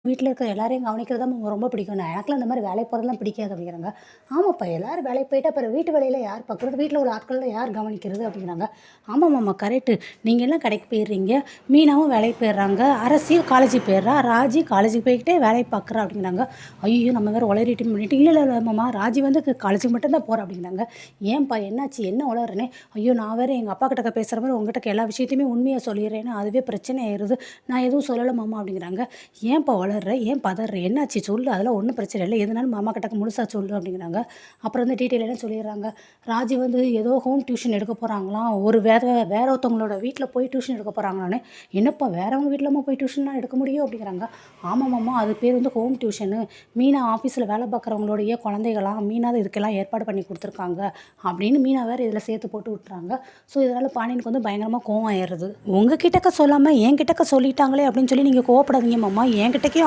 வீட்டில் இருக்கிற எல்லாரையும் கவனிக்கிறது தான் ரொம்ப பிடிக்கும். எனக்குலாம் அந்த மாதிரி வேலைக்கு போகிறதுலாம் பிடிக்காது அப்படிங்கிறாங்க. ஆமாப்பா, எல்லாரும் வேலைக்கு போயிட்டு அப்புறம் வீட்டு வேலையில் யார் பார்க்குறது, வீட்டில் உள்ள ஆட்களில் யார் கவனிக்கிறது அப்படிங்கிறாங்க. ஆமாம்மாம்மா, கரெக்டு. நீங்கள் எல்லாம் கடைக்கு போயிடுறீங்க, மீனாவும் வேலைக்கு போயிடுறாங்க, அரசியும் காலேஜுக்கு போயிடுறா, ராஜி காலேஜுக்கு போய்கிட்டே வேலையை பார்க்குறா அப்படிங்கிறாங்க. ஐயோ, நம்ம வேறு உளறிட்டு பண்ணிட்டு, இல்லை இல்லை இல்லைம்மா, ராஜி வந்து காலேஜுக்கு மட்டும்தான் போகிறா அப்படிங்கிறாங்க. ஏன்பா, என்னாச்சு, என்ன உளறனே? ஐயோ, நான் வேறு எங்கள் அப்பா கிட்ட பேசுகிற மாதிரி உங்ககிட்ட எல்லா விஷயத்தையுமே உண்மையாக சொல்லிடுறேன்னா அதுவே பிரச்சனை ஆயிடுது, நான் எதுவும் சொல்லலை மாமா அப்படிங்கிறாங்க. ஏன்பா வளர்ற, ஏன் பதற, என்னாச்சு சொல்லு, அதெல்லாம் ஒன்றும் பிரச்சனை இல்லை, எதுனாலும் மாமா கிட்ட முழுசாக சொல்லு அப்படிங்கிறாங்க. அப்புறம் வந்து டீட்டெயில் என்ன சொல்லிடுறாங்க. ராஜி வந்து ஏதோ ஹோம் டியூஷன் எடுக்க போகிறாங்களாம், ஒரு வேற ஒருத்தவங்களோட வீட்டில் போய் டியூஷன் எடுக்க போகிறாங்களான்னு. என்னப்பா, வேறவங்க வீட்டிலமா போய் டியூஷன்லாம் எடுக்க முடியும் அப்படிங்கிறாங்க. ஆமாம் மாமா, அது பேர் வந்து ஹோம் டியூஷனு, மீனா ஆஃபீஸில் வேலை பார்க்குறவங்களோடைய குழந்தைகளாம், மீனா தான் இதுக்கெல்லாம் ஏற்பாடு பண்ணி கொடுத்துருக்காங்க அப்படின்னு மீனா வேறு இதில் சேர்த்து போட்டு விட்டுறாங்க. ஸோ இதனால் பாண்டியனுக்கு வந்து பயங்கரமாக கோவம் ஆயிடுறது. உங்கள் கிட்டக்க சொல்லாமல் என்கிட்டக்க சொல்லிட்டாங்களே அப்படின்னு சொல்லி நீங்கள் கோவப்படாதீங்க மாமா, என்கிட்டக்கே